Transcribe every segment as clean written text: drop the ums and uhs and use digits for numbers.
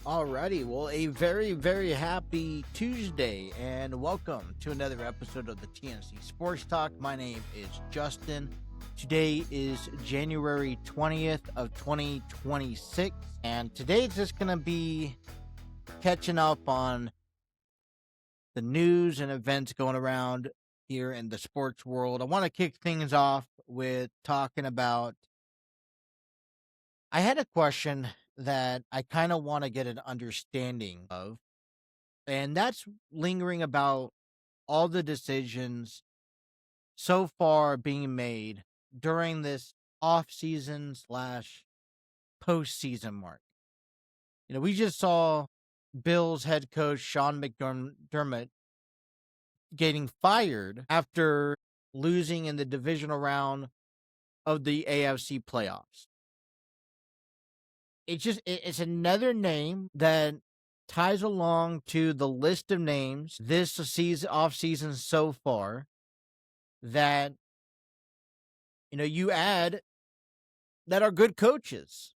Alrighty, well, a very, very happy Tuesday, and welcome to another episode of the TNC Sports Talk. My name is Justin. Today is January 20th of 2026, and today it's just going to be catching up on the news and events going around here in the sports world. I want to kick things off with talking about, I had a question that I kind of want to get an understanding of, and that's lingering about all the decisions so far being made during this off-season slash postseason mark. We just saw Bills head coach Sean McDermott getting fired after losing in the divisional round of the AFC playoffs. It's another name that ties along to the list of names this off season so far that you add that are good coaches.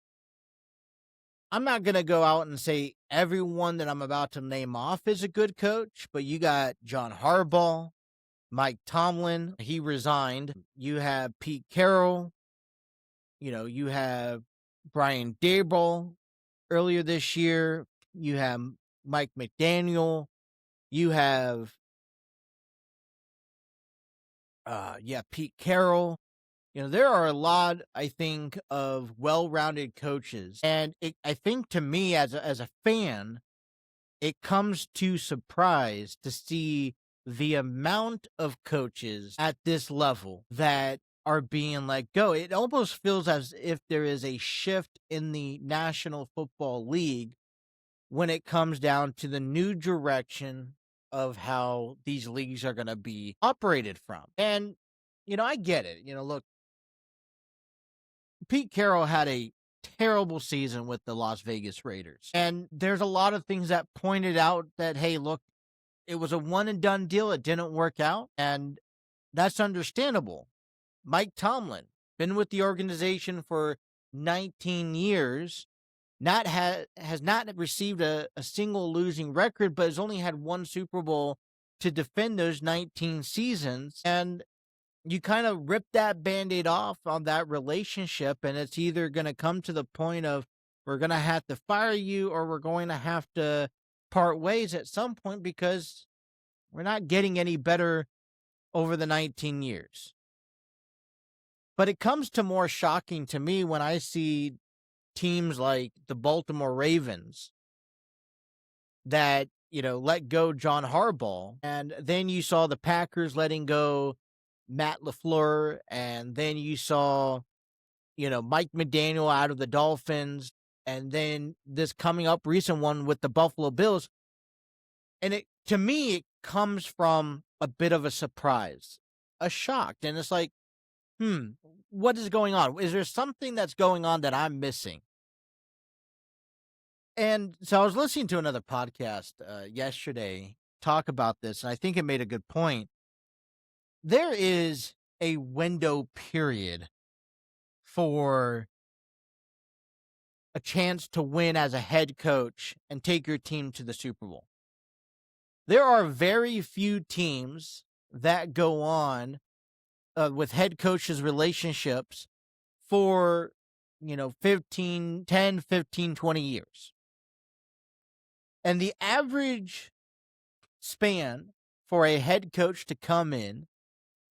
I'm not going to go out and say everyone that I'm about to name off is a good coach, but you got John Harbaugh, Mike Tomlin, he resigned. You have Pete Carroll, you have Brian Daboll earlier this year. You have Mike McDaniel. You have, Pete Carroll. There are a lot, I think, of well-rounded coaches. And I think to me as a fan, it comes to surprise to see the amount of coaches at this level that are being let go. It almost feels as if there is a shift in the National Football League when it comes down to the new direction of how these leagues are going to be operated from. And, I get it. Look, Pete Carroll had a terrible season with the Las Vegas Raiders. And there's a lot of things that pointed out that, hey, look, it was a one and done deal. It didn't work out. And that's understandable. Mike Tomlin, been with the organization for 19 years, has not received a single losing record, but has only had one Super Bowl to defend those 19 seasons. And you kind of rip that Band-Aid off on that relationship, and it's either going to come to the point of we're going to have to fire you or we're going to have to part ways at some point because we're not getting any better over the 19 years. But it comes to more shocking to me when I see teams like the Baltimore Ravens that, let go John Harbaugh. And then you saw the Packers letting go Matt LaFleur. And then you saw, Mike McDaniel out of the Dolphins. And then this coming up recent one with the Buffalo Bills. And to me, it comes from a bit of a surprise, a shock. And it's like, what is going on? Is there something that's going on that I'm missing? And so I was listening to another podcast yesterday talk about this, and I think it made a good point. There is a window period for a chance to win as a head coach and take your team to the Super Bowl. There are very few teams that go on with head coaches' relationships for, 10, 15, 20 years. And the average span for a head coach to come in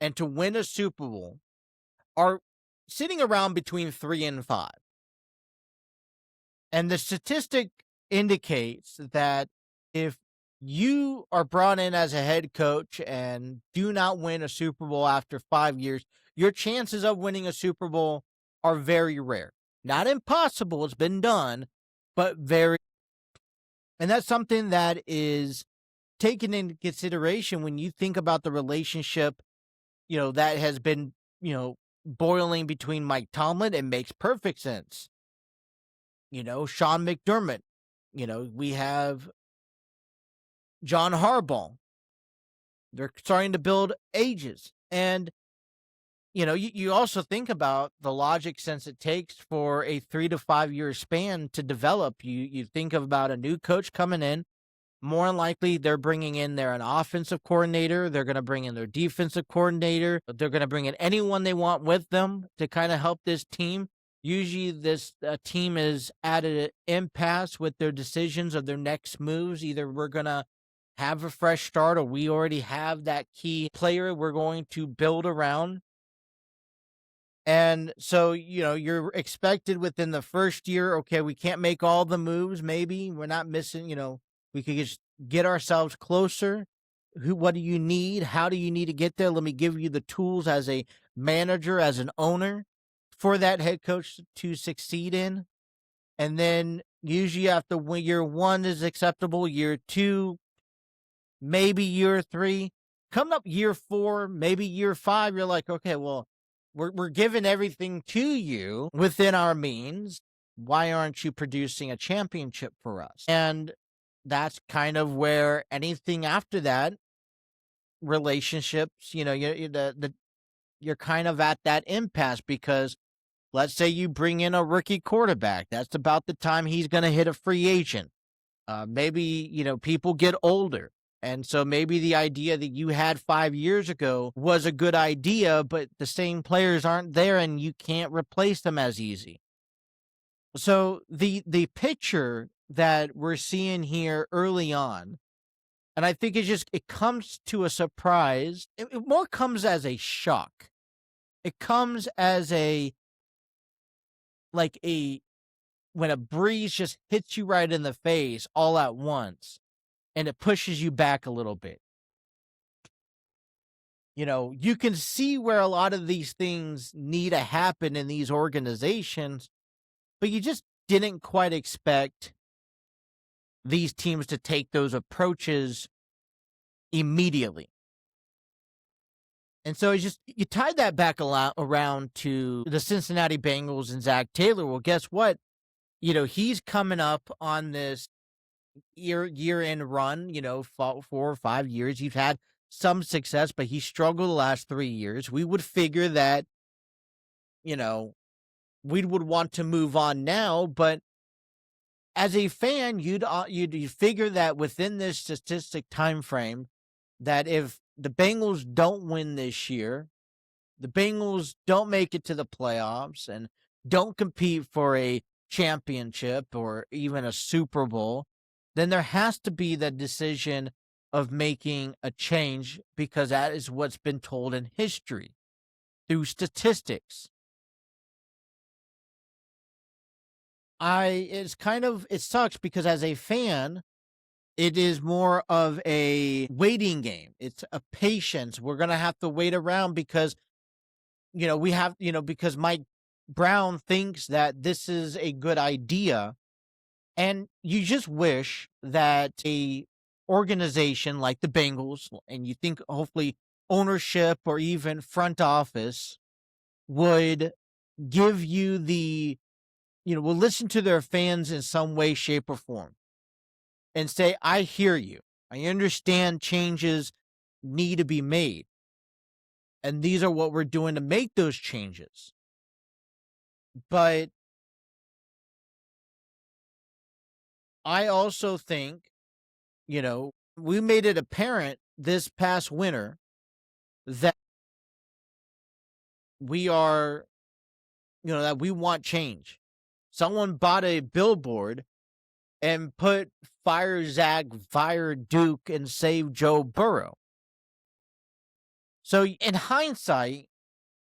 and to win a Super Bowl are sitting around between 3 and 5. And the statistic indicates that if you are brought in as a head coach and do not win a Super Bowl after 5 years, your chances of winning a Super Bowl are very rare. Not impossible, it's been done, but very. And that's something that is taken into consideration when you think about the relationship, that has been, boiling between Mike Tomlin. It makes perfect sense. Sean McDermott, we have John Harbaugh. They're starting to build ages. And you also think about the logic since it takes for a 3 to 5 year span to develop. You think about a new coach coming in. More than likely, they're bringing in an offensive coordinator. They're going to bring in their defensive coordinator. They're going to bring in anyone they want with them to kind of help this team. Usually, this team is at an impasse with their decisions of their next moves. Either we're going to have a fresh start or we already have that key player we're going to build around. And so, you're expected within the first year, okay, we can't make all the moves. Maybe we're not missing, we could just get ourselves closer. What do you need? How do you need to get there? Let me give you the tools as a manager, as an owner for that head coach to succeed in. And then usually after year one is acceptable, year two, maybe year three, coming up year four, maybe year five, you're like, okay, well, we're giving everything to you within our means. Why aren't you producing a championship for us? And that's kind of where anything after that, relationships, you're kind of at that impasse because let's say you bring in a rookie quarterback. That's about the time he's going to hit a free agent. Maybe, people get older. And so maybe the idea that you had 5 years ago was a good idea, but the same players aren't there and you can't replace them as easy. So the picture that we're seeing here early on, and I think it comes to a surprise. It more comes as a shock. It comes as when a breeze just hits you right in the face all at once. And it pushes you back a little bit. You can see where a lot of these things need to happen in these organizations, but you just didn't quite expect these teams to take those approaches immediately. And so you tied that back a lot around to the Cincinnati Bengals and Zach Taylor. Well, guess what? He's coming up on this year-end run, 4 or 5 years. He's had some success, but he struggled the last 3 years. We would figure that, we would want to move on now, but as a fan, you'd figure that within this statistic time frame, that if the Bengals don't win this year, the Bengals don't make it to the playoffs and don't compete for a championship or even a Super Bowl, then there has to be the decision of making a change because that is what's been told in history through statistics. It sucks because as a fan, it is more of a waiting game. It's a patience. We're going to have to wait around because, because Mike Brown thinks that this is a good idea. And you just wish that a organization like the Bengals, and you think hopefully ownership or even front office would give you will listen to their fans in some way, shape, or form and say, I hear you. I understand changes need to be made. And these are what we're doing to make those changes. But I also think, we made it apparent this past winter that we are, that we want change. Someone bought a billboard and put fire Zach, fire Duke, and save Joe Burrow. So in hindsight,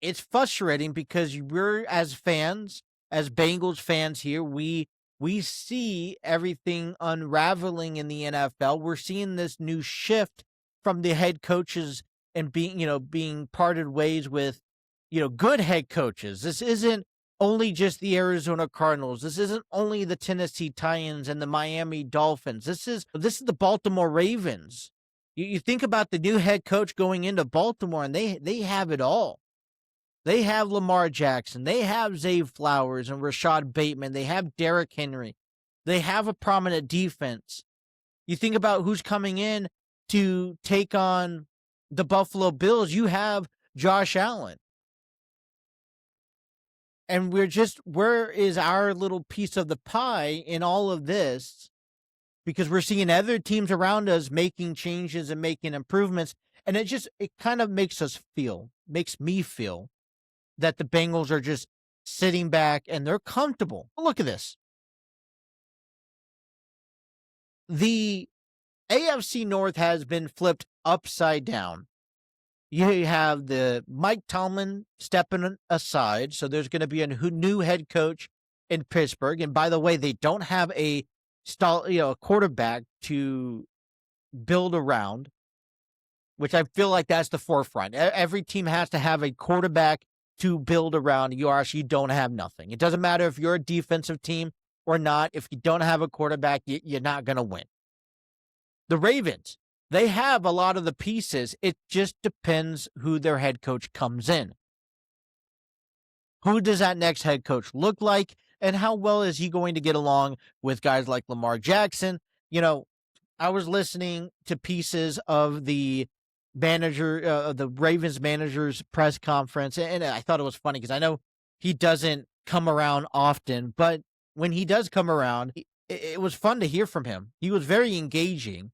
it's frustrating because we're as fans, as Bengals fans here, we see everything unraveling in the NFL. We're seeing this new shift from the head coaches and being parted ways with, good head coaches. This isn't only just the Arizona Cardinals. This isn't only the Tennessee Titans and the Miami Dolphins. This is the Baltimore Ravens. You think about the new head coach going into Baltimore, and they have it all. They have Lamar Jackson. They have Zay Flowers and Rashad Bateman. They have Derrick Henry. They have a prominent defense. You think about who's coming in to take on the Buffalo Bills. You have Josh Allen. And where is our little piece of the pie in all of this? Because we're seeing other teams around us making changes and making improvements. And it kind of makes me feel that the Bengals are just sitting back and they're comfortable. Look at this. The AFC North has been flipped upside down. You have the Mike Tomlin stepping aside, so there's going to be a new head coach in Pittsburgh. And by the way, they don't have a quarterback to build around, which I feel like that's the forefront. Every team has to have a quarterback to build around. You don't have nothing. It doesn't matter if you're a defensive team or not. If you don't have a quarterback, you're not going to win. The Ravens, they have a lot of the pieces. It just depends who their head coach comes in. Who does that next head coach look like? And how well is he going to get along with guys like Lamar Jackson? I was listening to pieces of the Ravens manager's press conference, and I thought it was funny because I know he doesn't come around often, but when he does come around, it was fun to hear from him. He was very engaging,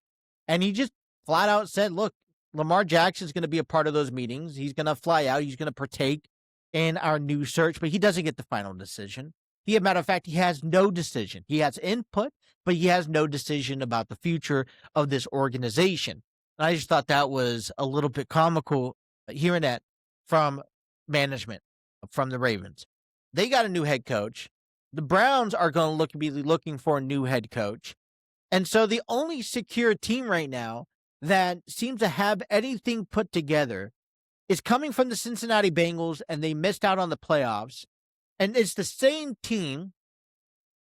and he just flat out said, look, Lamar Jackson's going to be a part of those meetings. He's going to fly out. He's going to partake in our new search, but he doesn't get the final decision. As a matter of fact, he has no decision. He has input, but he has no decision about the future of this organization. And I just thought that was a little bit comical hearing that from management, from the Ravens. They got a new head coach. The Browns are going to be looking for a new head coach. And so the only secure team right now that seems to have anything put together is coming from the Cincinnati Bengals, and they missed out on the playoffs. And it's the same team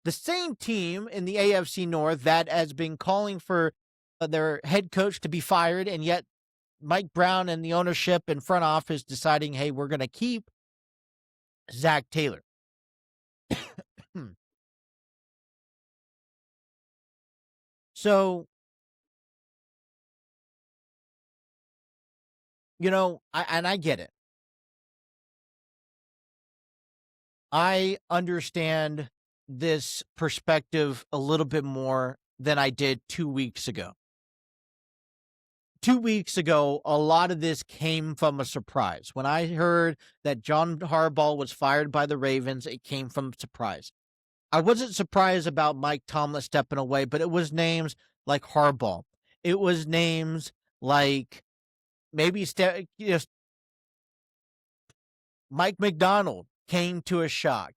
in the AFC North that has been calling for their head coach to be fired, and yet Mike Brown and the ownership and front office deciding, hey, we're going to keep Zach Taylor. So, I get it. I understand this perspective a little bit more than I did 2 weeks ago. 2 weeks ago, a lot of this came from a surprise. When I heard that John Harbaugh was fired by the Ravens, it came from a surprise. I wasn't surprised about Mike Tomlin stepping away, but it was names like Harbaugh. It was names like maybe Mike McDonald came to a shock.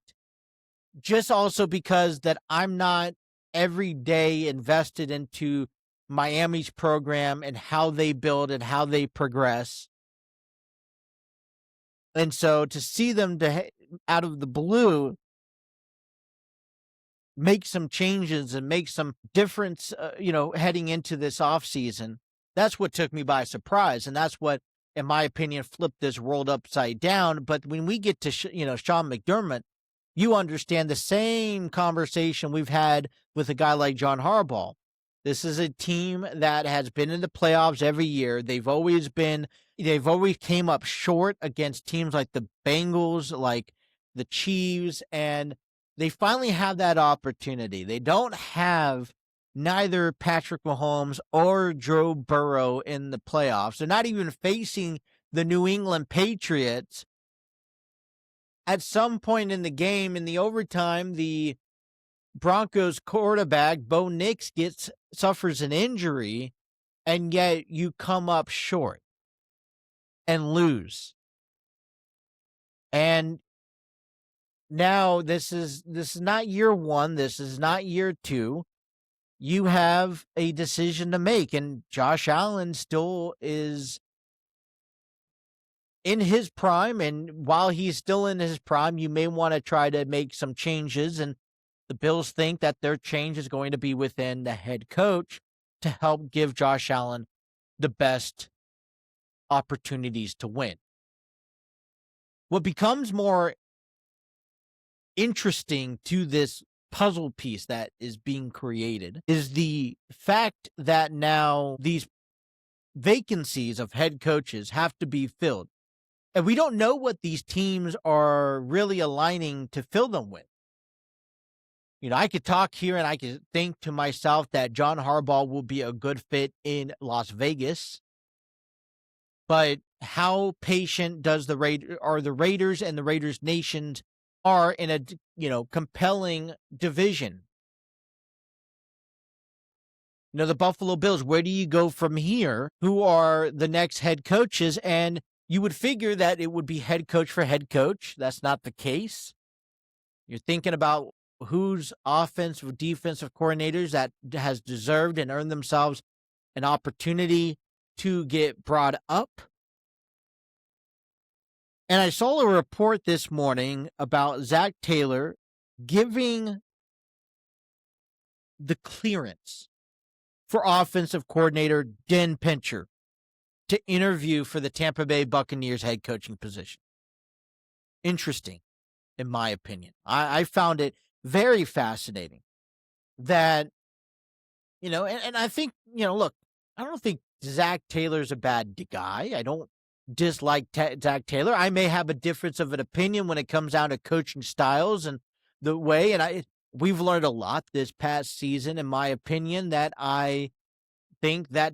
Just also because that I'm not every day invested into Miami's program and how they build and how they progress. And so to see them out of the blue make some changes and make some difference, heading into this offseason, that's what took me by surprise. And that's what, in my opinion, flipped this world upside down. But when we get to, Sean McDermott, you understand the same conversation we've had with a guy like John Harbaugh. This is a team that has been in the playoffs every year. They've always came up short against teams like the Bengals, like the Chiefs, and they finally have that opportunity. They don't have neither Patrick Mahomes or Joe Burrow in the playoffs. They're not even facing the New England Patriots. At some point in the game, in the overtime, the Broncos quarterback, Bo Nix, suffers an injury, and yet you come up short and lose. And now this is not year one. This is not year two. You have a decision to make, and Josh Allen still is in his prime. And while he's still in his prime, you may want to try to make some changes. And the Bills think that their change is going to be within the head coach to help give Josh Allen the best opportunities to win. What becomes more interesting to this puzzle piece that is being created is the fact that now these vacancies of head coaches have to be filled. And we don't know what these teams are really aligning to fill them with. I could talk here and I could think to myself that John Harbaugh will be a good fit in Las Vegas. But how patient are the Raiders and the Raiders Nations are in a, compelling division? The Buffalo Bills, where do you go from here? Who are the next head coaches? And you would figure that it would be head coach for head coach. That's not the case. You're thinking about who's offensive, defensive coordinators that has deserved and earned themselves an opportunity to get brought up. And I saw a report this morning about Zach Taylor giving the clearance for offensive coordinator Dan Pincher to interview for the Tampa Bay Buccaneers head coaching position. Interesting, in my opinion. I found it very fascinating that, and I think, look, I don't think Zach Taylor's a bad guy. I don't dislike Zach Taylor. I may have a difference of an opinion when it comes down to coaching styles and the way, and we've learned a lot this past season, in my opinion, that I think that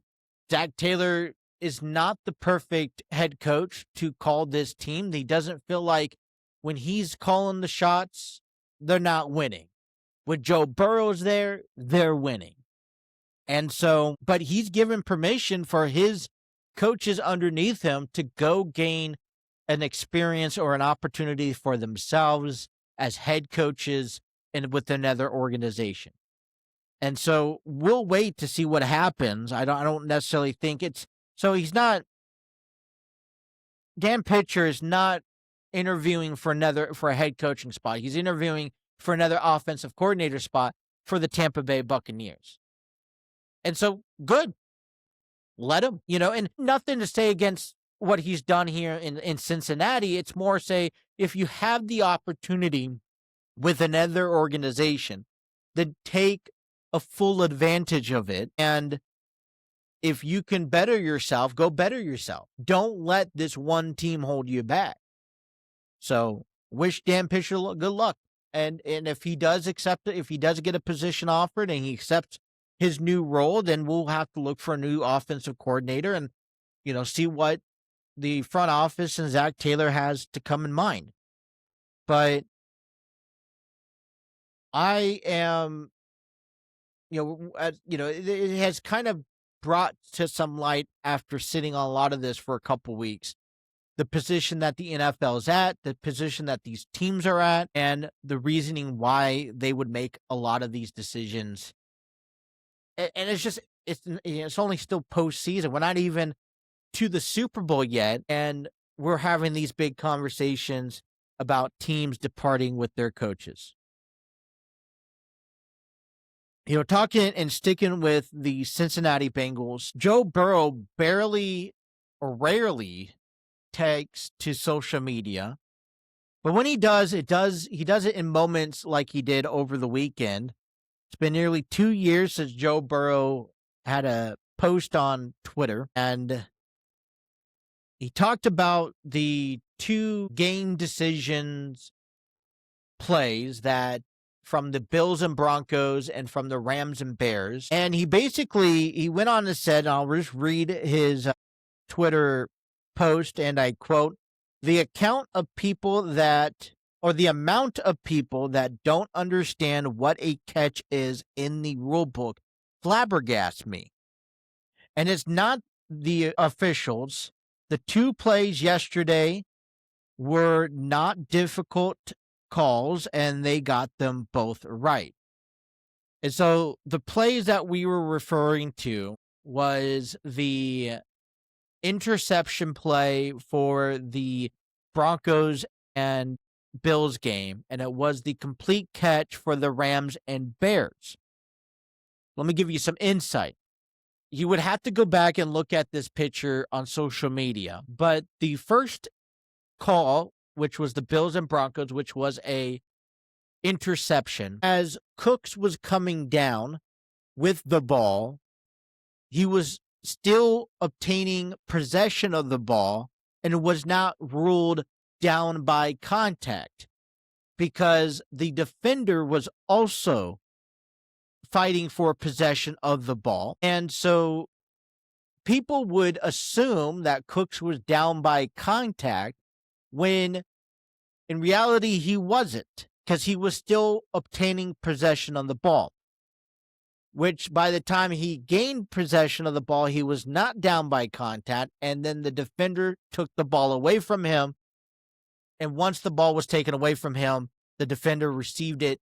Zach Taylor is not the perfect head coach to call this team. He doesn't feel like when he's calling the shots, they're not winning. With Joe Burrow's there, they're winning. And so, but he's given permission for his coaches underneath him to go gain an experience or an opportunity for themselves as head coaches and with another organization. And so we'll wait to see what happens. I don't necessarily think Dan Pitcher is not interviewing for a head coaching spot. He's interviewing for another offensive coordinator spot for the Tampa Bay Buccaneers. And so good. Let him, and nothing to say against what he's done here in Cincinnati. It's more say, if you have the opportunity with another organization, then take a full advantage of it. And if you can better yourself, go better yourself. Don't let this one team hold you back. So wish Dan Pitcher good luck. And if he does accept it, if he does get a position offered and he accepts his new role, then we'll have to look for a new offensive coordinator and, see what the front office and Zach Taylor has to come in mind. But I am, it has kind of brought to some light after sitting on a lot of this for a couple weeks, the position that the NFL is at, the position that these teams are at, and the reasoning why they would make a lot of these decisions. And it's only still postseason. We're not even to the Super Bowl yet, and we're having these big conversations about teams departing with their coaches. Talking and sticking with the Cincinnati Bengals, Joe Burrow barely or rarely takes to social media, but when he does, he does it in moments like he did over the weekend. It's been nearly 2 years since Joe Burrow had a post on Twitter, and he talked about the 2 game decisions plays that from the Bills and Broncos and from the Rams and Bears. And he went on and said, and I'll just read his Twitter post, and I quote, the amount of people that don't understand what a catch is in the rule book flabbergasts me. And it's not the officials. The 2 plays yesterday were not difficult calls, and they got them both right. And so the plays that we were referring to was the interception play for the Broncos and Bills game, and it was the complete catch for the Rams and Bears. Let me give you some insight. You would have to go back and look at this picture on social media, but the first call, which was the Bills and Broncos, which was a interception, as Cooks was coming down with the ball, he was still obtaining possession of the ball and was not ruled down by contact because the defender was also fighting for possession of the ball. And so people would assume that Cooks was down by contact when in reality he wasn't, because he was still obtaining possession of the ball, which by the time he gained possession of the ball, he was not down by contact, and then the defender took the ball away from him. And once the ball was taken away from him, the defender received it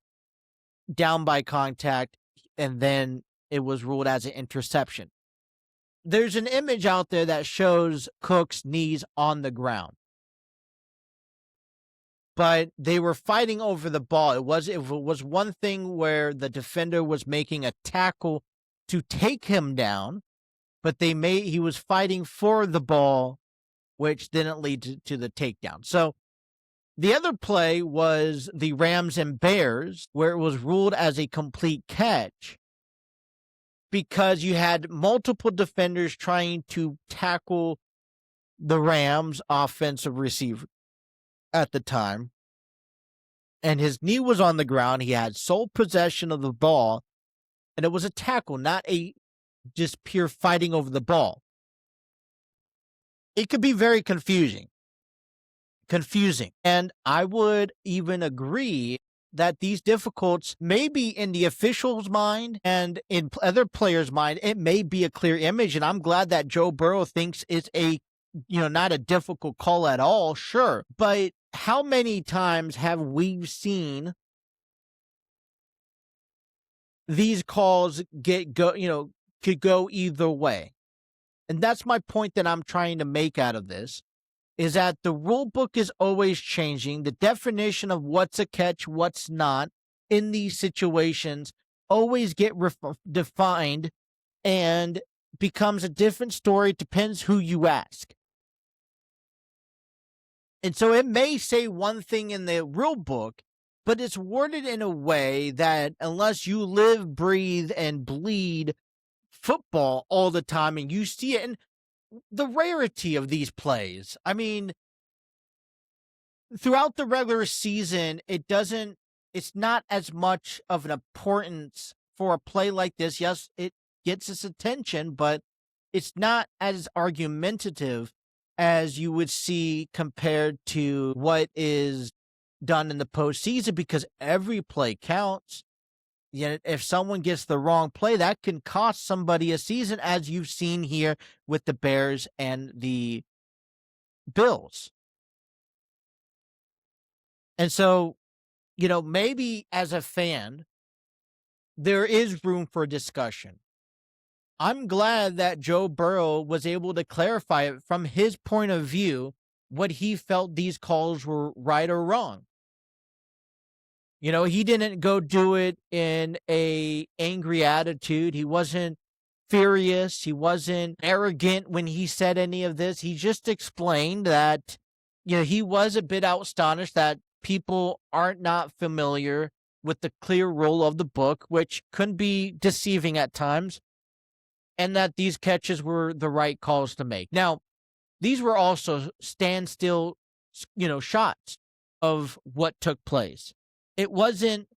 down by contact, and then it was ruled as an interception. There's an image out there that shows Cook's knees on the ground, but they were fighting over the ball. It was one thing where the defender was making a tackle to take him down, but he was fighting for the ball, which didn't lead to the takedown. So the other play was the Rams and Bears, where it was ruled as a complete catch because you had multiple defenders trying to tackle the Rams offensive receiver at the time. And his knee was on the ground. He had sole possession of the ball, and it was a tackle, not a just pure fighting over the ball. It could be very confusing. And I would even agree that these difficulties may be in the official's mind and in other players' mind. It may be a clear image, and I'm glad that Joe Burrow thinks it's not a difficult call at all. Sure, but how many times have we seen these calls could go either way? And that's my point that I'm trying to make out of this, is that the rule book is always changing. The definition of what's a catch, what's not in these situations always get defined and becomes a different story. Depends who you ask. And so it may say one thing in the rule book, but it's worded in a way that unless you live, breathe, and bleed football all the time and you see it, and the rarity of these plays, I mean, throughout the regular season, it's not as much of an importance for a play like this. Yes, it gets its attention, but it's not as argumentative as you would see compared to what is done in the postseason, because every play counts. Yet if someone gets the wrong play, that can cost somebody a season, as you've seen here with the Bears and the Bills. And so, maybe as a fan, there is room for discussion. I'm glad that Joe Burrow was able to clarify it from his point of view, what he felt these calls were right or wrong. He didn't go do it in a angry attitude. He wasn't furious. He wasn't arrogant when he said any of this. He just explained that, he was a bit astonished that people aren't not familiar with the clear rule of the book, which can be deceiving at times, and that these catches were the right calls to make. Now, these were also standstill, shots of what took place. It wasn't,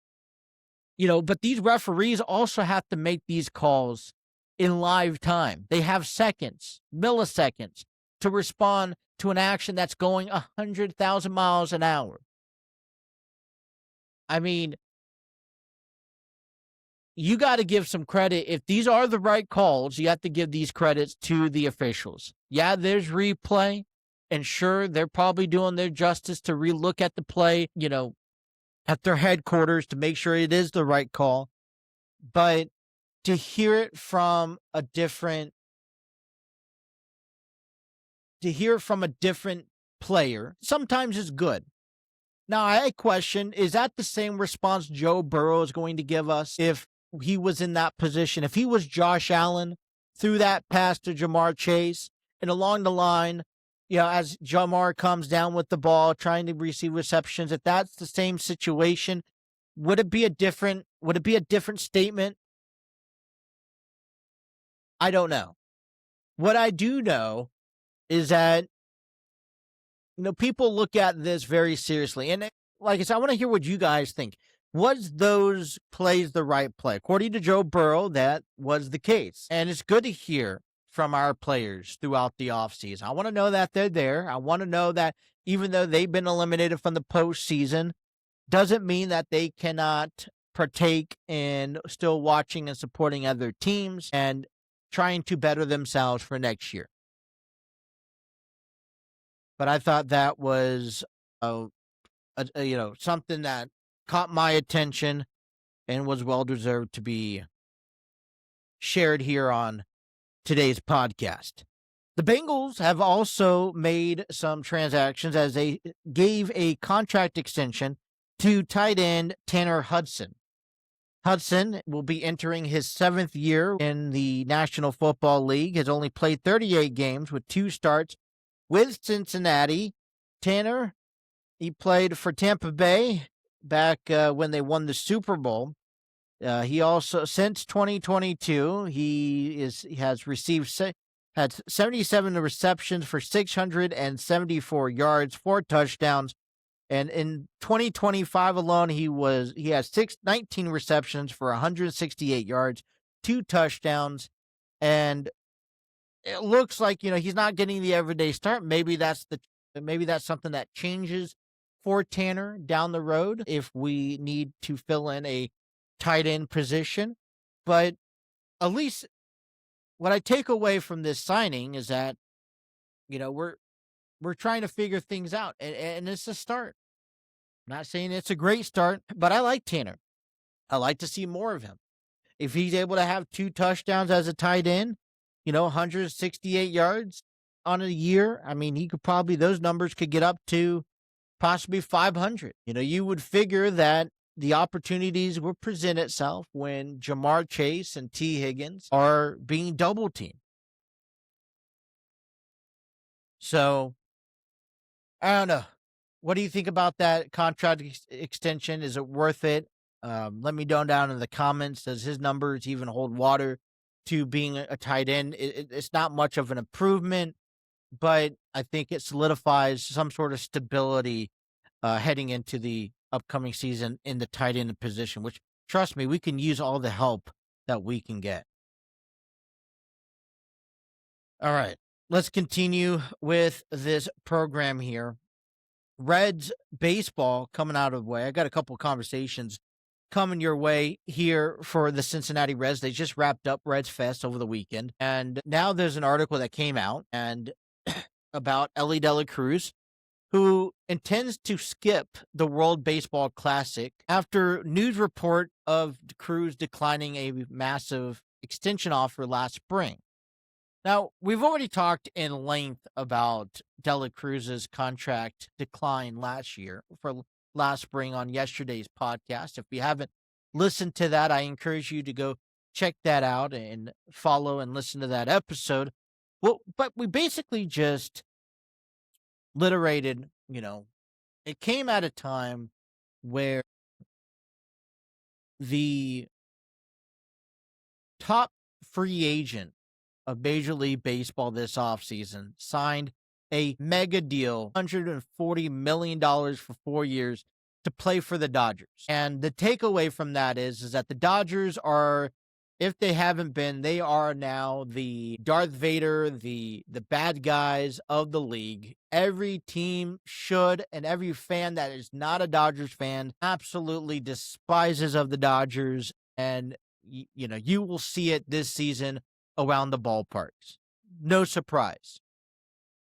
but these referees also have to make these calls in live time. They have seconds, milliseconds to respond to an action that's going 100,000 miles an hour. I mean, you got to give some credit. If these are the right calls, you have to give these credits to the officials. Yeah, there's replay, and sure, they're probably doing their justice to relook at the play, at their headquarters to make sure it is the right call. But to hear it from a different player sometimes is good. Now, I question, is that the same response Joe Burrow is going to give us if he was in that position? If he was Josh Allen, threw that pass to Jamar Chase, and along the line, as Jamar comes down with the ball, trying to receive receptions, if that's the same situation, would it be a different statement? I don't know. What I do know is that people look at this very seriously. And like I said, I want to hear what you guys think. Was those plays the right play? According to Joe Burrow, that was the case. And it's good to hear from our players throughout the offseason. I want to know that they're there. I want to know that even though they've been eliminated from the postseason, doesn't mean that they cannot partake in still watching and supporting other teams and trying to better themselves for next year. But I thought that was something that caught my attention and was well deserved to be shared here on today's podcast. The Bengals have also made some transactions as they gave a contract extension to tight end Tanner Hudson. Hudson will be entering his 7th year in the National Football League, has only played 38 games with 2 starts with Cincinnati. Tanner, he played for Tampa Bay back when they won the Super Bowl. He also, since 2022, has had 77 receptions for 674 yards, 4 touchdowns. And in 2025 alone, he had 19 receptions for 168 yards, 2 touchdowns. And it looks like, he's not getting the everyday start. Maybe that's something that changes for Tanner down the road if we need to fill in a tight end position. But at least what I take away from this signing is that, we're trying to figure things out, and it's a start. I'm not saying it's a great start, but I like Tanner. I like to see more of him. If he's able to have 2 touchdowns as a tight end, 168 yards on a year, I mean, those numbers could get up to possibly 500. You would figure that the opportunities will present itself when Jamar Chase and T. Higgins are being double teamed. So, I don't know. What do you think about that contract extension? Is it worth it? Let me know down in the comments. Does his numbers even hold water to being a tight end? It's not much of an improvement, but I think it solidifies some sort of stability heading into the upcoming season in the tight end position, which, trust me, we can use all the help that we can get. All right, let's continue with this program here. Reds baseball coming out of the way. I got a couple of conversations coming your way here for the Cincinnati Reds. They just wrapped up Reds Fest over the weekend, and now there's an article that came out and about Ellie De La Cruz, who intends to skip the World Baseball Classic after news report of Cruz declining a massive extension offer last spring. Now, we've already talked in length about Delacruz's contract decline last spring on yesterday's podcast. If you haven't listened to that, I encourage you to go check that out and follow and listen to that episode. Well, but we basically just literated, it came at a time where the top free agent of Major League Baseball this offseason signed a mega deal, $140 million for 4 years to play for the Dodgers. And the takeaway from that is that the Dodgers are, if they haven't been, they are now the Darth Vader, the bad guys of the league. Every team should, and every fan that is not a Dodgers fan absolutely despises of the Dodgers. And, you will see it this season around the ballparks. No surprise.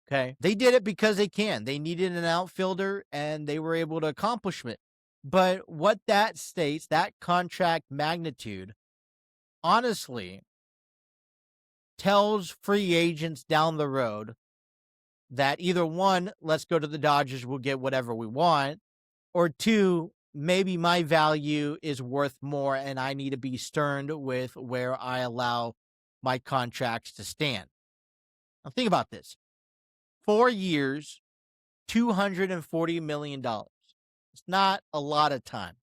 Okay. They did it because they can. They needed an outfielder and they were able to accomplish it. But what that states, that contract magnitude, honestly, tells free agents down the road that either 1, let's go to the Dodgers, we'll get whatever we want, or 2, maybe my value is worth more and I need to be stern with where I allow my contracts to stand. Now think about this. 4 years, $240 million. It's not a lot of time.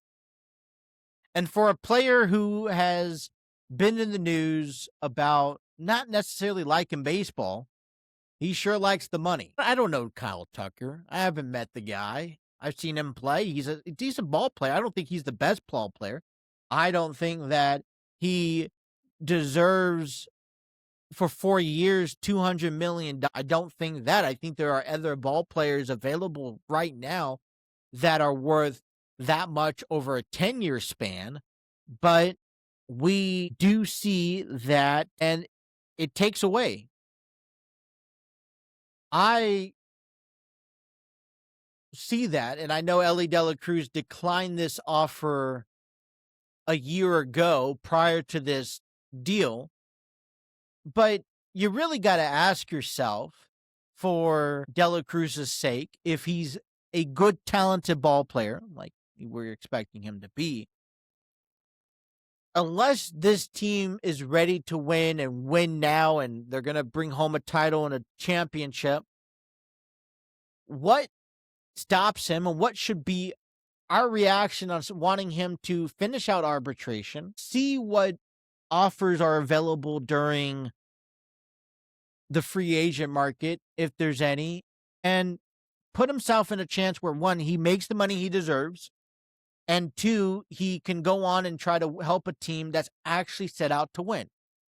And for a player who has been in the news about not necessarily liking baseball, He sure likes the money. I don't know Kyle Tucker. I haven't met the guy. I've seen him play. He's a decent ball player. I don't think he's the best ball player. I don't think that he deserves for 4 years, $200 million. I don't think that. I think there are other ball players available right now that are worth that much over a 10-year span. But we do see that, and it takes away. I see that, and I know Ellie De La Cruz declined this offer a year ago prior to this deal. But you really got to ask yourself, for Delacruz's sake, if he's a good, talented ball player, like we're expecting him to be, unless this team is ready to win and win now and they're going to bring home a title and a championship, what stops him and what should be our reaction on wanting him to finish out arbitration, see what offers are available during the free agent market, if there's any, and put himself in a chance where, one, he makes the money he deserves, and two, he can go on and try to help a team that's actually set out to win.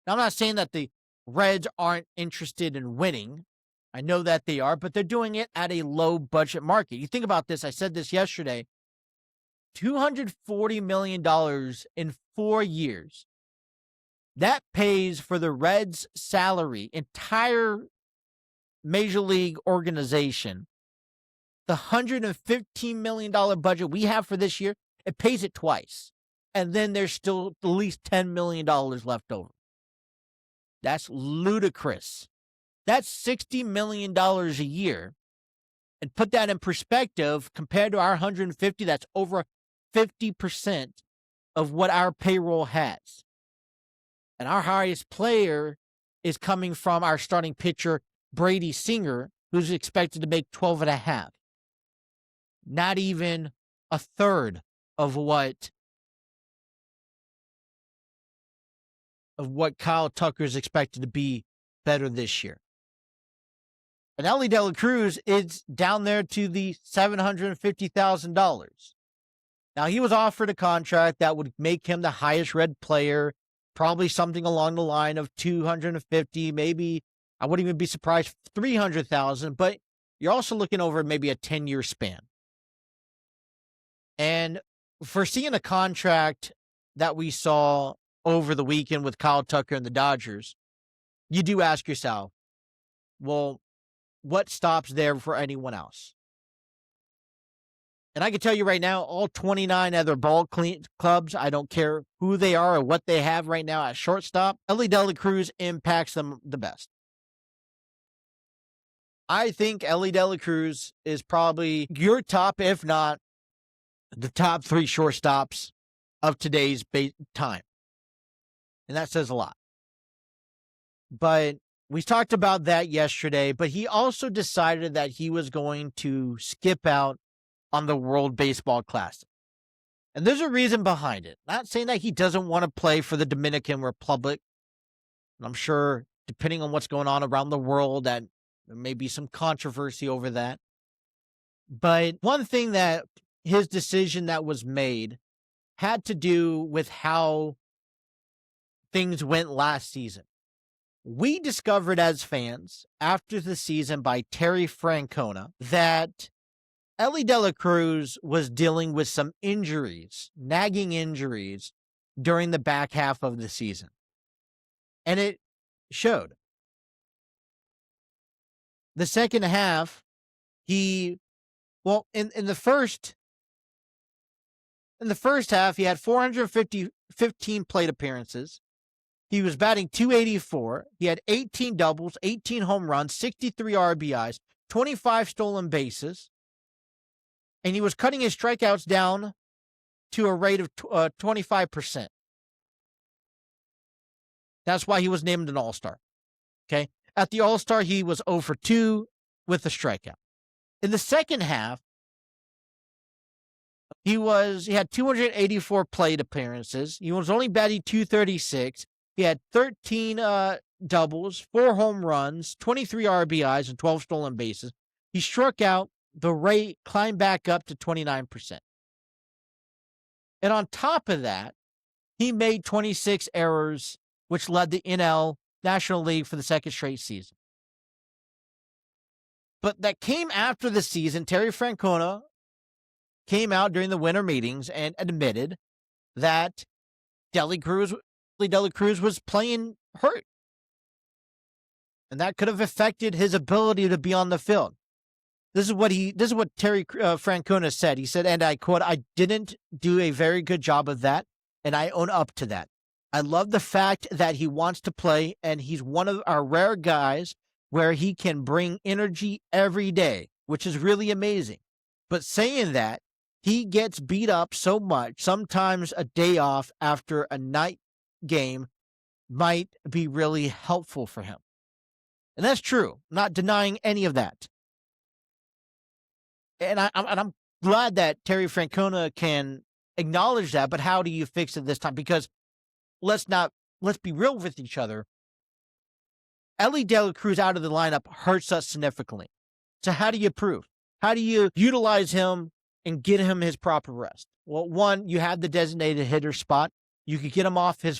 Now, I'm not saying that the Reds aren't interested in winning. I know that they are, but they're doing it at a low budget market. You think about this, I said this yesterday, $240 million in 4 years. That pays for the Reds' salary, entire Major League organization. The $115 million budget we have for this year, it pays it twice. And then there's still at least $10 million left over. That's ludicrous. That's $60 million a year. And put that in perspective, compared to our 150, that's over 50% of what our payroll has. And our highest player is coming from our starting pitcher, Brady Singer, who's expected to make 12 and a half. Not even a third of what Kyle Tucker is expected to be better this year. And Ellie De La Cruz is down there to the $750,000. Now, he was offered a contract that would make him the highest Red player, probably something along the line of 250, maybe, I wouldn't even be surprised, 300,000, but you're also looking over maybe a 10-year span. And for seeing a contract that we saw over the weekend with Kyle Tucker and the Dodgers, you do ask yourself, well, what stops there for anyone else? And I can tell you right now, all 29 other ball clubs, I don't care who they are or what they have right now at shortstop, Ellie De La Cruz impacts them the best. I think Ellie De La Cruz is probably your top, if not the top 3 shortstops of today's time. And that says a lot. But we talked about that yesterday, but he also decided that he was going to skip out on the World Baseball Classic. And there's a reason behind it. Not saying that he doesn't want to play for the Dominican Republic. And I'm sure, depending on what's going on around the world, that there may be some controversy over that. But one thing that his decision that was made had to do with how things went last season. We discovered as fans after the season by Terry Francona that Ellie De La Cruz was dealing with some injuries, nagging injuries, during the back half of the season. And it showed. The second half, in the first half, he had 15 plate appearances. He was batting .284. He had 18 doubles, 18 home runs, 63 RBIs, 25 stolen bases. And he was cutting his strikeouts down to a rate of 25%. That's why he was named an All-Star. Okay? At the All-Star, he was 0 for 2 with a strikeout. In the second half, he had 284 plate appearances. He was only batting .236. He had 13 doubles, 4 home runs, 23 RBIs, and 12 stolen bases. He struck out. The rate climbed back up to 29%. And on top of that, he made 26 errors, which led the NL National League for the second straight season. But that came after the season. Terry Francona came out during the winter meetings and admitted that Delacruz was playing hurt. And that could have affected his ability to be on the field. This is what Terry Francona said. He said, and I quote, "I didn't do a very good job of that, and I own up to that. I love the fact that he wants to play, and he's one of our rare guys where he can bring energy every day, which is really amazing. But saying that, he gets beat up so much, sometimes a day off after a night game might be really helpful for him." And that's true. I'm not denying any of that. And I'm glad that Terry Francona can acknowledge that, but how do you fix it this time? Because let's be real with each other. Ellie De La Cruz out of the lineup hurts us significantly. So how do you improve? How do you utilize him and get him his proper rest? Well, one, you have the designated hitter spot. You could get him off the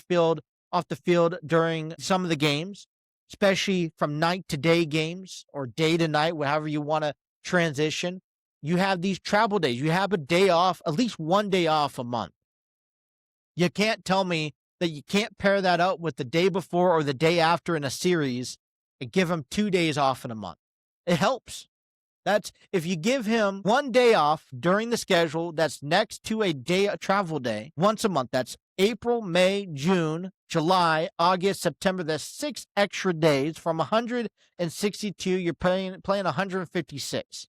field during some of the games, especially from night to day games or day to night, however you want to transition. You have these travel days. You have a day off, at least one day off a month. You can't tell me that you can't pair that up with the day before or the day after in a series and give him 2 days off in a month. It helps. That's if you give him 1 day off during the schedule that's next to a travel day once a month. That's April, May, June, July, August, September. That's 6 extra days. From 162, you're playing 156.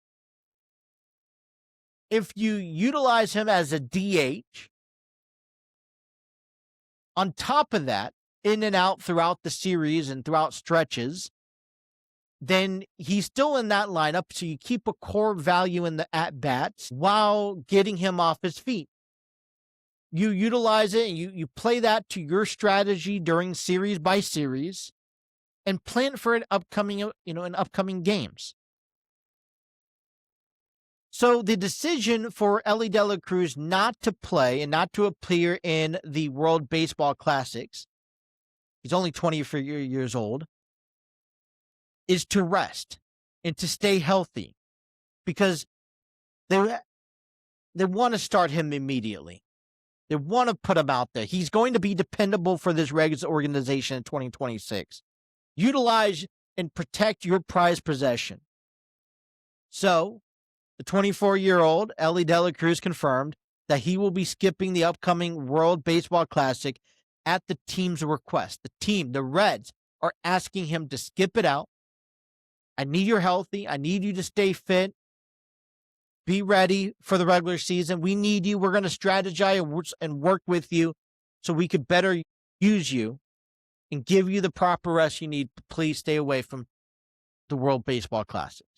If you utilize him as a DH, on top of that, in and out throughout the series and throughout stretches, then he's still in that lineup, so you keep a core value in the at-bats while getting him off his feet. You utilize it, and you play that to your strategy during series by series and plan for an upcoming games. So the decision for Ellie De La Cruz not to play and not to appear in the World Baseball Classics, he's only 24 years old, is to rest and to stay healthy because they want to start him immediately. They want to put him out there. He's going to be dependable for this Reds organization in 2026. Utilize and protect your prized possession. So, the 24-year-old Ellie De La Cruz confirmed that he will be skipping the upcoming World Baseball Classic at the team's request. The Reds, are asking him to skip it out. I need you healthy. I need you to stay fit. Be ready for the regular season. We need you. We're going to strategize and work with you so we could better use you and give you the proper rest you need. Please stay away from the World Baseball Classics.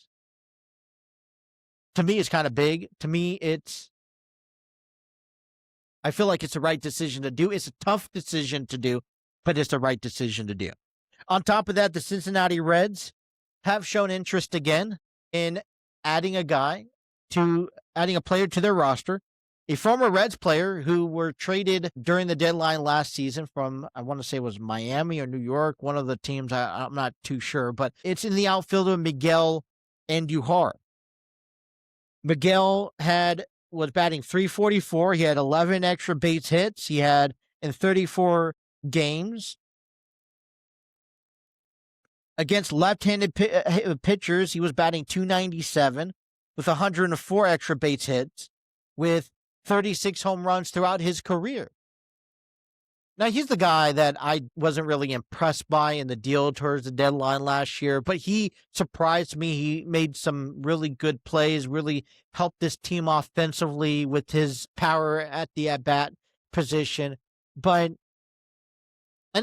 To me, it's kind of big. To me, I feel like it's the right decision to do. It's a tough decision to do, but it's the right decision to do. On top of that, the Cincinnati Reds have shown interest again in adding a player to their roster, a former Reds player who were traded during the deadline last season from, I want to say it was Miami or New York, one of the teams, I'm not too sure, but it's in the outfield of Miguel Andujar. Miguel was batting .344. He had 11 extra base hits. He had in 34 games. Against left-handed pitchers, he was batting .297 with 104 extra base hits with 36 home runs throughout his career. Now, he's the guy that I wasn't really impressed by in the deal towards the deadline last year, but he surprised me. He made some really good plays, really helped this team offensively with his power at the at-bat position. And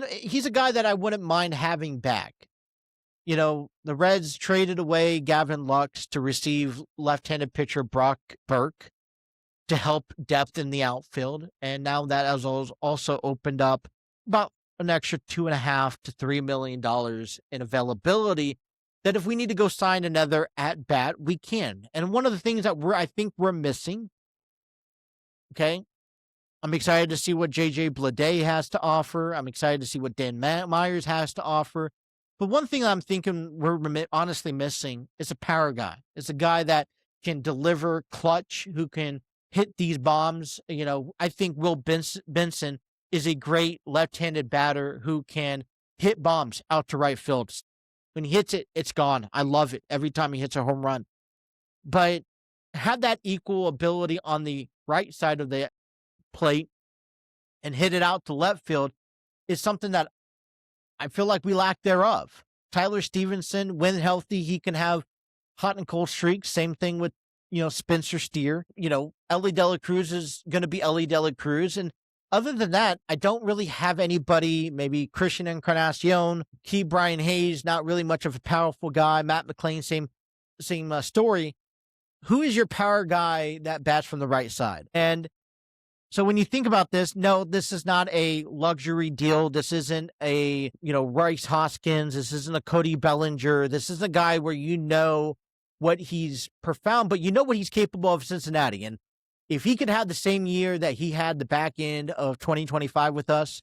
he's a guy that I wouldn't mind having back. You know, the Reds traded away Gavin Lux to receive left-handed pitcher Brock Burke to help depth in the outfield. And now that has also opened up about an extra $2.5 to $3 million in availability, that if we need to go sign another at bat, we can. And one of the things that I think we're missing, okay, I'm excited to see what J.J. Bleday has to offer. I'm excited to see what Dan Myers has to offer. But one thing I'm thinking we're honestly missing is a power guy. It's a guy that can deliver clutch, who can hit these bombs. I think Will Benson is a great left-handed batter who can hit bombs out to right field. When he hits it, it's gone. I love it every time he hits a home run. But have that equal ability on the right side of the plate and hit it out to left field is something that I feel like we lack thereof. Tyler Stevenson, when healthy, he can have hot and cold streaks. Same thing with, Spencer Steer. Ellie De La Cruz is going to be Ellie De La Cruz. And other than that, I don't really have anybody. Maybe Christian Encarnacion, Key Brian Hayes, not really much of a powerful guy. Matt McLean, same story. Who is your power guy that bats from the right side? And so when you think about this, no, this is not a luxury deal. This isn't a, Rice Hoskins. This isn't a Cody Bellinger. This is a guy where what he's profound, but what he's capable of Cincinnati. And if he could have the same year that he had the back end of 2025 with us,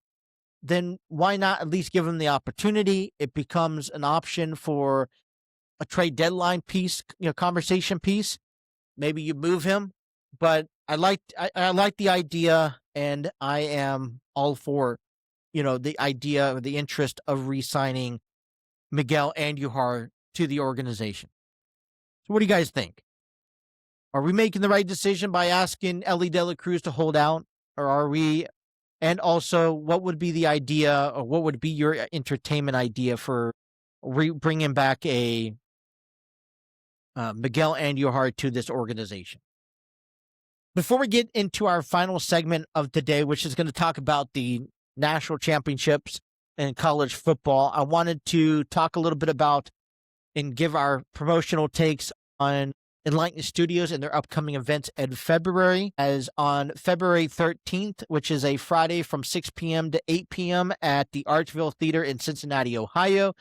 then why not at least give him the opportunity? It becomes an option for a trade deadline piece, conversation piece. Maybe you move him, but I like the idea, and I am all for, the idea or the interest of re-signing Miguel Andujar to the organization. So what do you guys think? Are we making the right decision by asking Ellie De La Cruz to hold out, or are we? And also, what would be the idea, or what would be your entertainment idea for bringing back a Miguel Andujar to this organization? Before we get into our final segment of the day, which is going to talk about the national championships in college football, I wanted to talk a little bit about and give our promotional takes on Enlightened Studios and their upcoming events in February, as on February 13th, which is a Friday from 6 p.m. to 8 p.m. at the Archville Theater in Cincinnati, Ohio.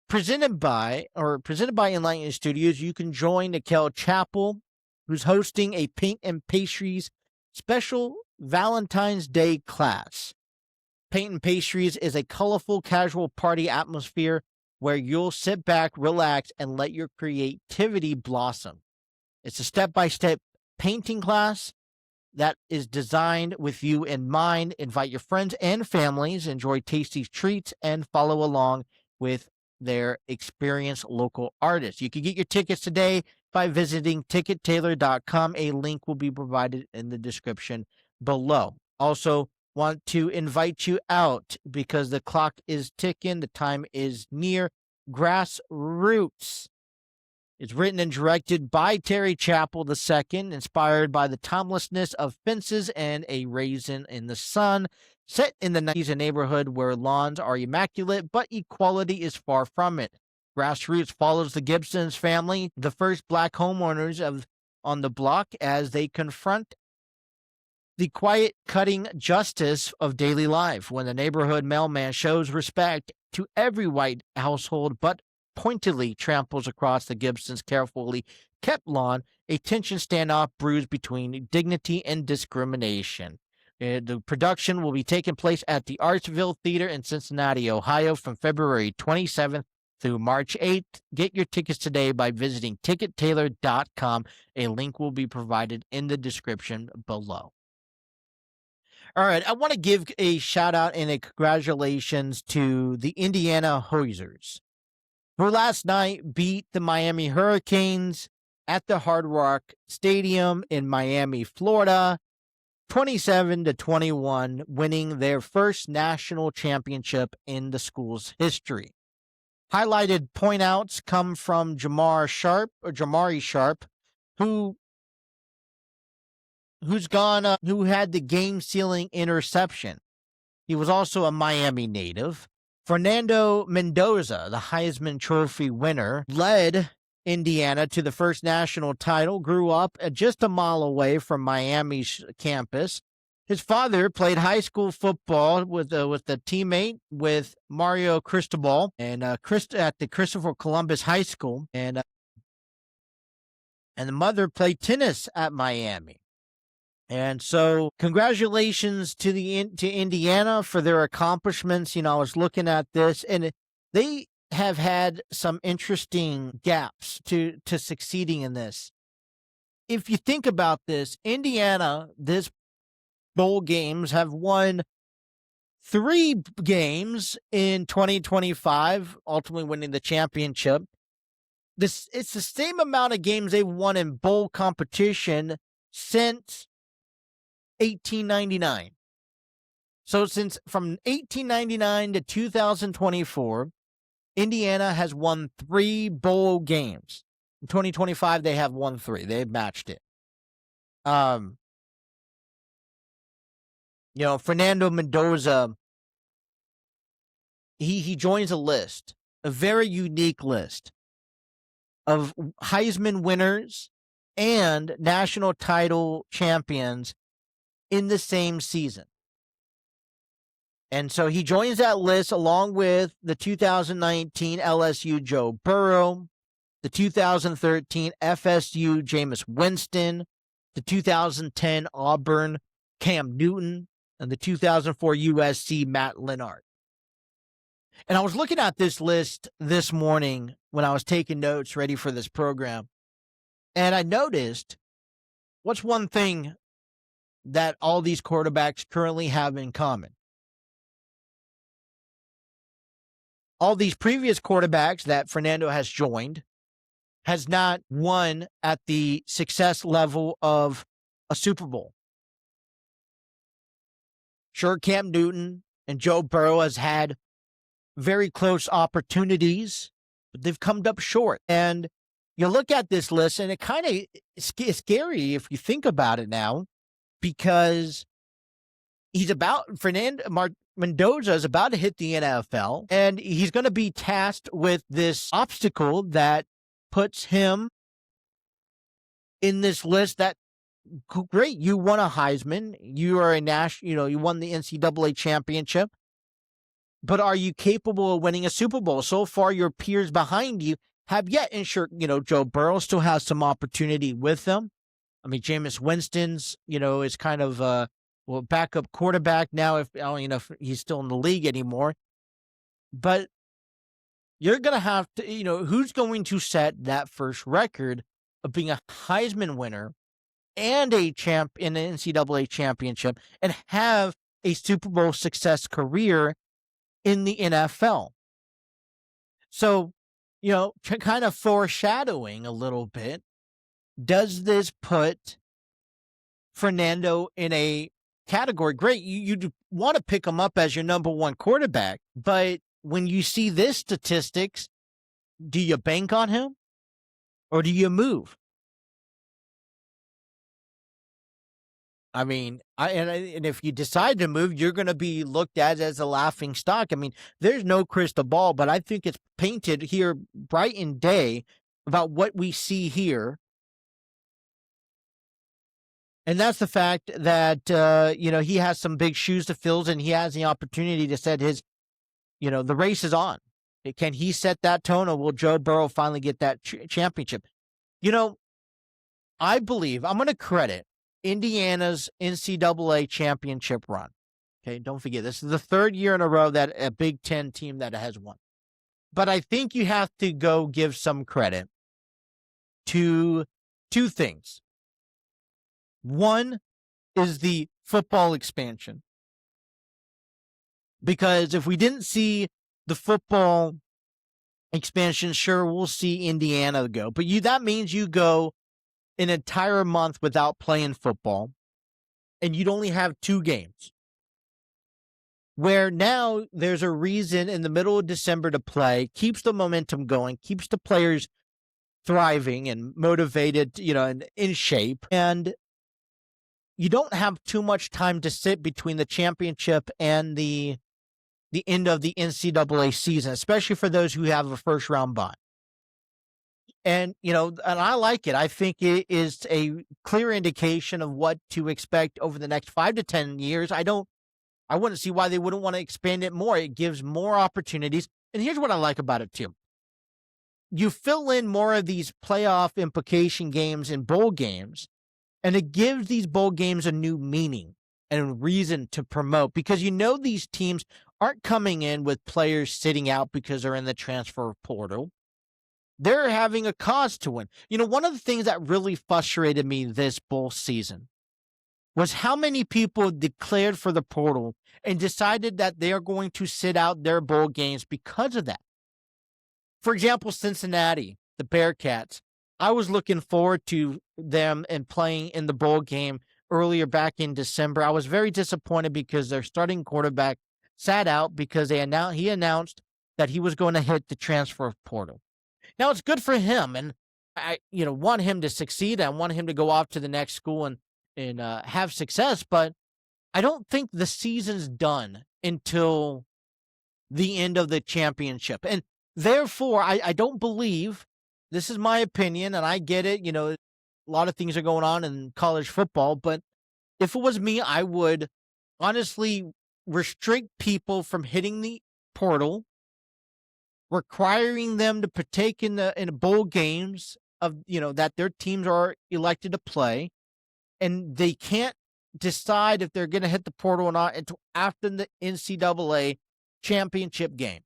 Presented by Enlightened Studios, you can join Nikel Chappell, who's hosting a Paint and Pastries special Valentine's Day class. Paint and Pastries is a colorful, casual party atmosphere where you'll sit back, relax, and let your creativity blossom. It's a step-by-step painting class that is designed with you in mind. Invite your friends and families, enjoy tasty treats, and follow along with their experienced local artists. You can get your tickets today by visiting TicketTailor.com. A link will be provided in the description below. Also, want to invite you out because the clock is ticking. The time is near. Grassroots. It's written and directed by Terry Chappell II, inspired by the timelessness of fences and a raisin in the sun. Set in the 90s, a neighborhood where lawns are immaculate, but equality is far from it. Grassroots follows the Gibson's family, the first black homeowners on the block, as they confront the quiet, cutting justice of daily life. When the neighborhood mailman shows respect to every white household, but pointedly tramples across the Gibsons' carefully kept lawn, a tension standoff brews between dignity and discrimination. The production will be taking place at the Archville Theater in Cincinnati, Ohio, from February 27th through March 8th. Get your tickets today by visiting TicketTailor.com. A link will be provided in the description below. All right, I want to give a shout out and a congratulations to the Indiana Hoosiers, who last night beat the Miami Hurricanes at the Hard Rock Stadium in Miami, Florida, 27-21, winning their first national championship in the school's history. Highlighted point-outs come from Jamari Sharp, who had the game-sealing interception. He was also a Miami native. Fernando Mendoza, the Heisman Trophy winner, led Indiana to the first national title, grew up just a mile away from Miami's campus, His father played high school football with a teammate with Mario Cristobal and at the Christopher Columbus High School, and the mother played tennis at Miami. And so, congratulations to Indiana for their accomplishments. I was looking at this, and they have had some interesting gaps to succeeding in this. If you think about this, Indiana, this bowl games, have won 3 games in 2025, ultimately winning the championship. It's the same amount of games they've won in bowl competition since 1899. So from 1899 to 2024, Indiana has won 3 bowl games. In 2025, they have won 3. They've matched it. Fernando Mendoza, he joins a list, a very unique list of Heisman winners and national title champions in the same season. And so he joins that list along with the 2019 LSU Joe Burrow, the 2013 FSU Jameis Winston, the 2010 Auburn Cam Newton, and the 2004 USC Matt Leinart. And I was looking at this list this morning when I was taking notes ready for this program, and I noticed what's one thing that all these quarterbacks currently have in common. All these previous quarterbacks that Fernando has joined has not won at the success level of a Super Bowl. Sure, Cam Newton and Joe Burrow has had very close opportunities, but they've come up short. And you look at this list, and it kind of is scary if you think about it now, because Mendoza is about to hit the NFL, and he's going to be tasked with this obstacle that puts him in this list that, great, you won a Heisman, you are you won the NCAA championship, but are you capable of winning a Super Bowl? So far, your peers behind you have yet. And sure, Joe Burrow still has some opportunity with them. I mean, Jameis Winston's, is kind of backup quarterback now. I don't even know if he's still in the league anymore. But you're going to have to, who's going to set that first record of being a Heisman winner and a champ in the NCAA championship and have a Super Bowl success career in the NFL. So, kind of foreshadowing a little bit, does this put Fernando in a category? Great, you want to pick him up as your number 1 quarterback, but when you see this statistics, do you bank on him or do you move? I mean, and if you decide to move, you're going to be looked at as a laughing stock. I mean, there's no crystal ball, but I think it's painted here bright in day about what we see here. And that's the fact that, he has some big shoes to fill, and he has the opportunity to set his, the race is on. Can he set that tone, or will Joe Burrow finally get that championship? I believe I'm going to credit Indiana's NCAA championship run. Okay, don't forget, this is the 3rd year in a row that a Big Ten team that has won. But I think you have to go give some credit to 2 things. One is the football expansion. Because if we didn't see the football expansion, sure, we'll see Indiana go. But that means you go an entire month without playing football, and you'd only have 2 games. Where now there's a reason in the middle of December to play, keeps the momentum going, keeps the players thriving and motivated, and in shape. And you don't have too much time to sit between the championship and the end of the NCAA season, especially for those who have a first-round bye. And, and I like it. I think it is a clear indication of what to expect over the next 5 to 10 years. I wouldn't see why they wouldn't want to expand it more. It gives more opportunities. And here's what I like about it too. You fill in more of these playoff implication games and bowl games, and it gives these bowl games a new meaning and reason to promote, because these teams aren't coming in with players sitting out because they're in the transfer portal. They're having a cause to win. One of the things that really frustrated me this bowl season was how many people declared for the portal and decided that they are going to sit out their bowl games because of that. For example, Cincinnati, the Bearcats. I was looking forward to them and playing in the bowl game earlier back in December. I was very disappointed because their starting quarterback sat out because he announced that he was going to hit the transfer portal. Now, it's good for him, and I want him to succeed. I want him to go off to the next school and have success, but I don't think the season's done until the end of the championship. And therefore, I don't believe, this is my opinion, and I get it, a lot of things are going on in college football, but if it was me, I would honestly restrict people from hitting the portal, requiring them to partake in bowl games of that their teams are elected to play, and they can't decide if they're going to hit the portal or not until after the NCAA championship game.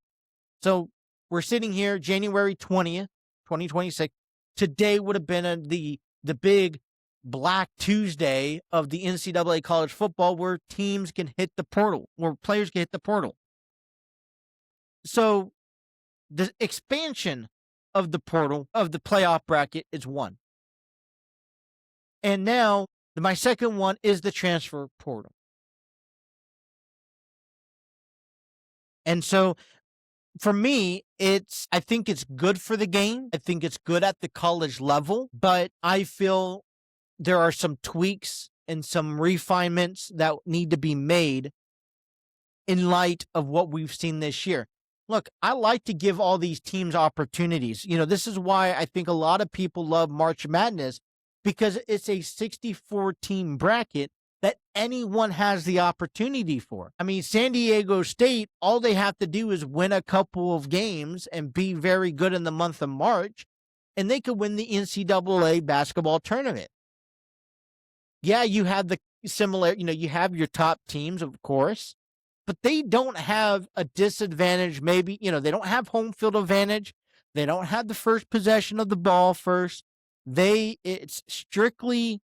So we're sitting here January 20th, 2026. Today would have been the big Black Tuesday of the NCAA college football, where teams can hit the portal, where players can hit the portal. So the expansion of the portal, of the playoff bracket, is one. And now my second one is the transfer portal. And so for me, I think it's good for the game. I think it's good at the college level, but I feel there are some tweaks and some refinements that need to be made in light of what we've seen this year. Look, I like to give all these teams opportunities. This is why I think a lot of people love March Madness, because it's a 64-team bracket that anyone has the opportunity for. I mean, San Diego State, all they have to do is win a couple of games and be very good in the month of March, and they could win the NCAA basketball tournament. Yeah, you have the similar, you have your top teams, of course, but they don't have a disadvantage. Maybe, they don't have home field advantage. They don't have the first possession of the ball first. It's strictly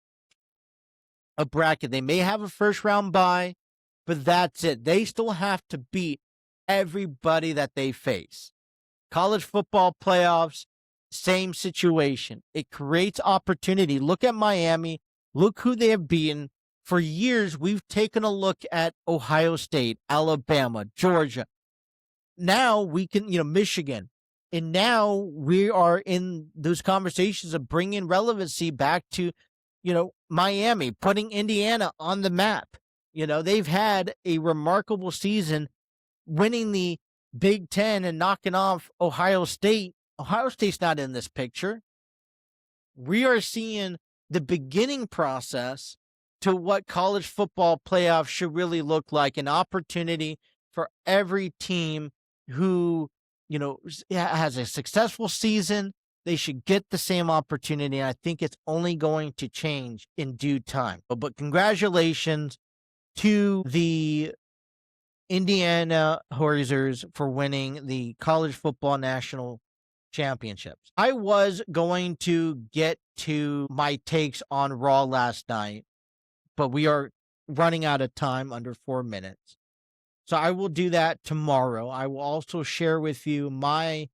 a bracket. They may have a first round bye, but that's it. They still have to beat everybody that they face. College football playoffs, same situation. It creates opportunity. Look at Miami. Look who they have beaten. For years, we've taken a look at Ohio State, Alabama, Georgia. Now we can, Michigan. And now we are in those conversations of bringing relevancy back to, Miami, putting Indiana on the map. They've had a remarkable season, winning the Big Ten and knocking off Ohio State. Ohio State's not in this picture. We are seeing the beginning process to what college football playoffs should really look like, an opportunity for every team who, has a successful season. They should get the same opportunity. And I think it's only going to change in due time. But congratulations to the Indiana Hoosiers for winning the college football national championships. I was going to get to my takes on Raw last night, but we are running out of time, under 4 minutes. So I will do that tomorrow. I will also share with you my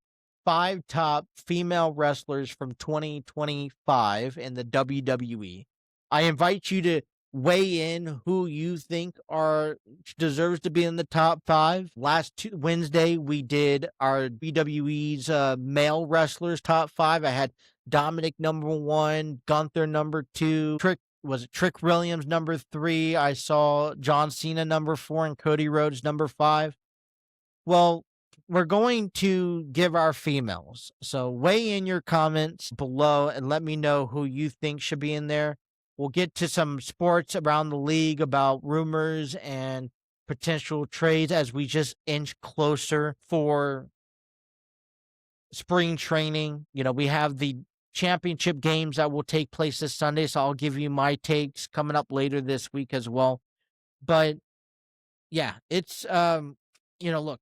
5 top female wrestlers from 2025 in the WWE. I invite you to weigh in who you think deserves to be in the top 5. Last Wednesday, we did our WWE's male wrestlers top 5. I had Dominic number 1, Gunther number 2, Trick Williams number 3. I saw John Cena number 4 and Cody Rhodes number 5. Well, we're going to give our females. So weigh in your comments below and let me know who you think should be in there. We'll get to some sports around the league about rumors and potential trades as we just inch closer for spring training. We have the championship games that will take place this Sunday, so I'll give you my takes coming up later this week as well. But yeah, it's look,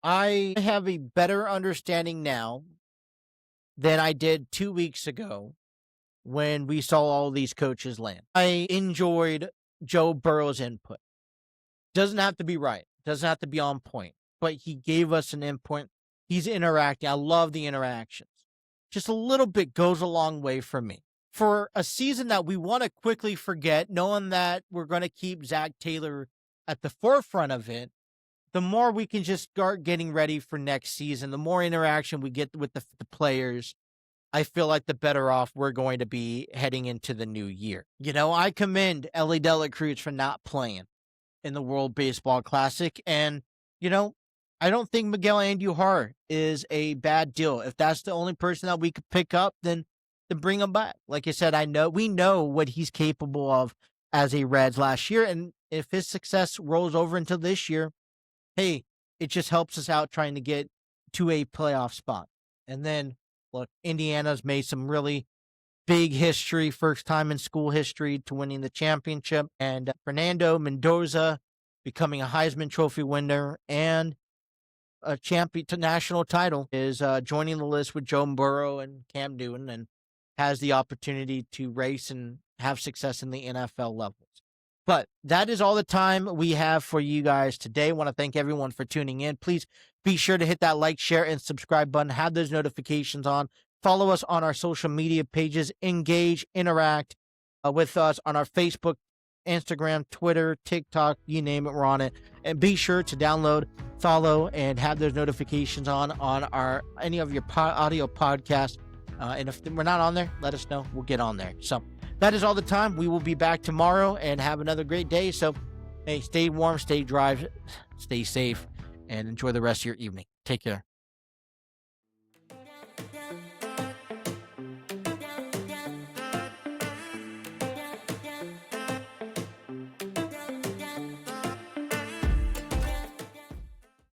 I have a better understanding now than I did 2 weeks ago when we saw all these coaches land. I enjoyed Joe Burrow's input. Doesn't have to be right, doesn't have to be on point, but he gave us an input. He's interacting. I love the interactions. Just a little bit goes a long way for me. For a season that we want to quickly forget, knowing that we're going to keep Zach Taylor at the forefront of it, the more we can just start getting ready for next season, the more interaction we get with the players, I feel like the better off we're going to be heading into the new year. I commend Ellie De La Cruz for not playing in the World Baseball Classic. And, I don't think Miguel Andujar is a bad deal. If that's the only person that we could pick up, then bring him back. Like I said, we know what he's capable of as a Reds last year. And if his success rolls over until this year, hey, it just helps us out trying to get to a playoff spot. And then, look, Indiana's made some really big history, first time in school history to winning the championship. And Fernando Mendoza becoming a Heisman Trophy winner and a champion to national title is joining the list with Joe Burrow and Cam Newton and has the opportunity to race and have success in the NFL levels. But that is all the time we have for you guys today. I want to thank everyone for tuning in. Please be sure to hit that like, share, and subscribe button. Have those notifications on. Follow us on our social media pages. Engage, interact with us on our Facebook, Instagram, Twitter, TikTok, you name it, we're on it. And be sure to download, follow, and have those notifications on any of your audio podcasts. And if we're not on there, let us know. We'll get on there. So that is all the time. We will be back tomorrow and have another great day. So, hey, stay warm, stay dry, stay safe, and enjoy the rest of your evening. Take care.